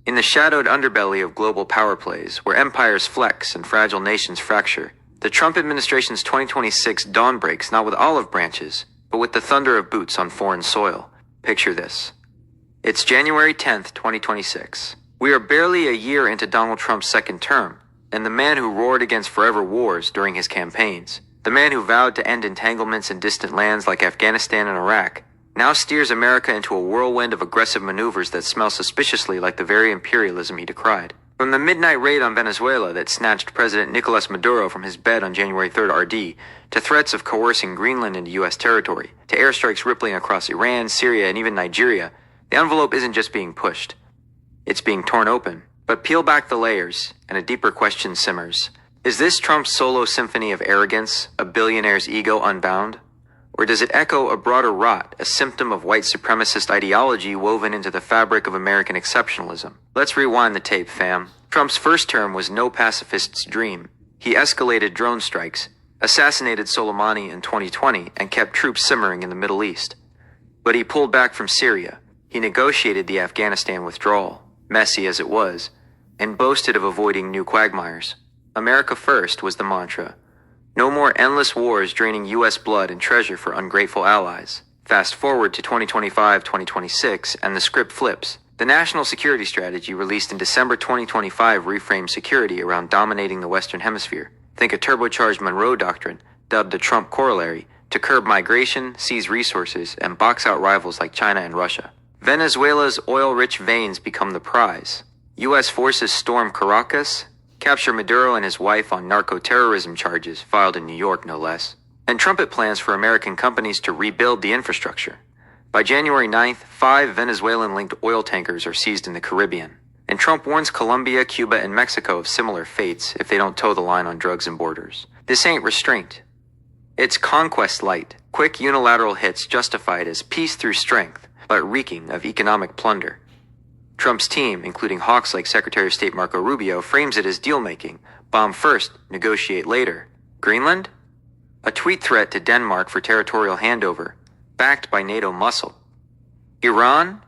In the shadowed underbelly of global power plays, where empires flex and fragile nations fracture, the Trump administration's 2026 dawn breaks not with olive branches, but with the thunder of boots on foreign soil. Picture this. It's January 10th, 2026. We are barely a year into Donald Trump's second term, and the man who roared against forever wars during his campaigns, the man who vowed to end entanglements in distant lands like Afghanistan and Iraq, now steers America into a whirlwind of aggressive maneuvers that smell suspiciously like the very imperialism he decried. From the midnight raid on Venezuela that snatched President Nicolas Maduro from his bed on January 3rd RD, to threats of coercing Greenland into U.S. territory, to airstrikes rippling across Iran, Syria, and even Nigeria, the envelope isn't just being pushed. It's being torn open. But peel back the layers, and a deeper question simmers. Is this Trump's solo symphony of arrogance, a billionaire's ego unbound? Or does it echo a broader rot, a symptom of white supremacist ideology woven into the fabric of American exceptionalism? Let's rewind the tape, fam. Trump's first term was no pacifist's dream. He escalated drone strikes, assassinated Soleimani in 2020, and kept troops simmering in the Middle East. But he pulled back from Syria. He negotiated the Afghanistan withdrawal, messy as it was, and boasted of avoiding new quagmires. America first was the mantra. No more endless wars draining U.S. blood and treasure for ungrateful allies. Fast forward to 2025-2026, and the script flips. The National Security Strategy released in December 2025 reframed security around dominating the Western Hemisphere. Think a turbocharged Monroe Doctrine, dubbed the Trump Corollary, to curb migration, seize resources, and box out rivals like China and Russia. Venezuela's oil-rich veins become the prize. U.S. forces storm Caracas, capture Maduro and his wife on narco-terrorism charges filed in New York, no less, and trumpet plans for American companies to rebuild the infrastructure. By January 9th, 5 Venezuelan-linked oil tankers are seized in the Caribbean, and Trump warns Colombia, Cuba, and Mexico of similar fates if they don't toe the line on drugs and borders. This ain't restraint. It's conquest light, quick unilateral hits justified as peace through strength, but reeking of economic plunder. Trump's team, including hawks like Secretary of State Marco Rubio, frames it as deal-making. Bomb first, negotiate later. Greenland? A tweet threat to Denmark for territorial handover, backed by NATO muscle. Iran?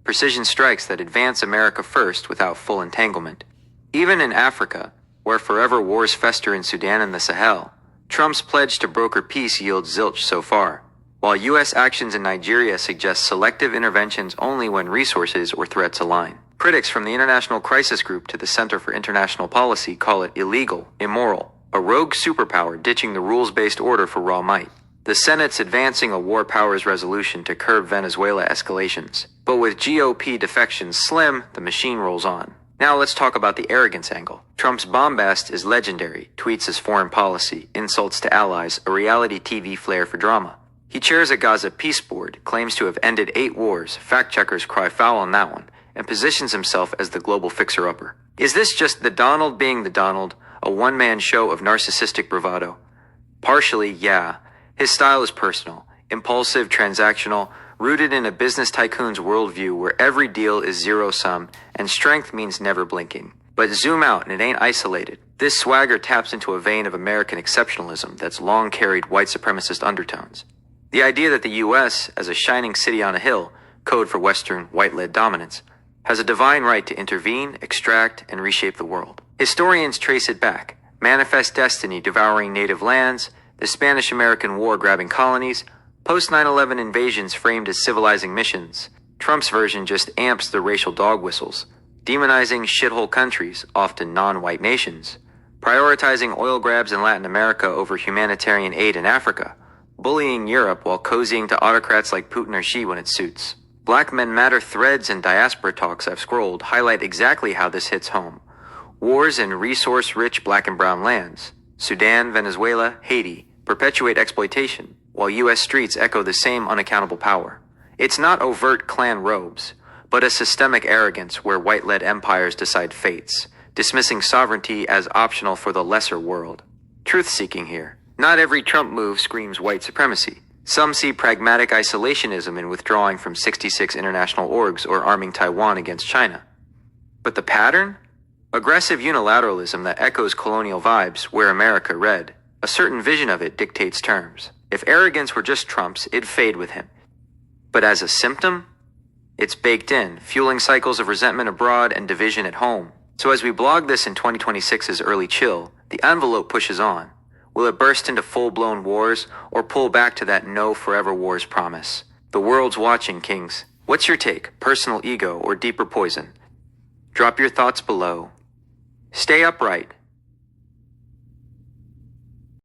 Precision strikes that advance America first without full entanglement. Even in Africa, where forever wars fester in Sudan and the Sahel, Trump's pledge to broker peace yields zilch so far, while U.S. actions in Nigeria suggest selective interventions only when resources or threats align. Critics from the International Crisis Group to the Center for International Policy call it illegal, immoral, a rogue superpower ditching the rules-based order for raw might. The Senate's advancing a war powers resolution to curb Venezuela escalations. But with GOP defections slim, the machine rolls on. Now let's talk about the arrogance angle. Trump's bombast is legendary, tweets his foreign policy, insults to allies, a reality TV flair for drama. He chairs a Gaza peace board, claims to have ended 8 wars, fact-checkers cry foul on that one, and positions himself as the global fixer-upper. Is this just the Donald being the Donald, a one-man show of narcissistic bravado? Partially, yeah. His style is personal, impulsive, transactional, rooted in a business tycoon's worldview where every deal is zero-sum, and strength means never blinking. But zoom out and it ain't isolated. This swagger taps into a vein of American exceptionalism that's long carried white supremacist undertones. The idea that the U.S., as a shining city on a hill, code for Western white-led dominance, has a divine right to intervene, extract, and reshape the world. Historians trace it back. Manifest destiny devouring native lands, the Spanish-American War grabbing colonies, post-9/11 invasions framed as civilizing missions. Trump's version just amps the racial dog whistles, demonizing shithole countries, often non-white nations, prioritizing oil grabs in Latin America over humanitarian aid in Africa, bullying Europe while cozying to autocrats like Putin or Xi when it suits. Black Men Matter threads and diaspora talks I've scrolled highlight exactly how this hits home. Wars in resource-rich black and brown lands, Sudan, Venezuela, Haiti, perpetuate exploitation, while U.S. streets echo the same unaccountable power. It's not overt clan robes, but a systemic arrogance where white-led empires decide fates, dismissing sovereignty as optional for the lesser world. Truth-seeking here. Not every Trump move screams white supremacy. Some see pragmatic isolationism in withdrawing from 66 international orgs or arming Taiwan against China. But the pattern? Aggressive unilateralism that echoes colonial vibes where America read. A certain vision of it dictates terms. If arrogance were just Trump's, it'd fade with him. But as a symptom? It's baked in, fueling cycles of resentment abroad and division at home. So as we blog this in 2026's early chill, the envelope pushes on. Will it burst into full-blown wars, or pull back to that no forever wars promise? The world's watching, Kings. What's your take, personal ego or deeper poison? Drop your thoughts below. Stay upright,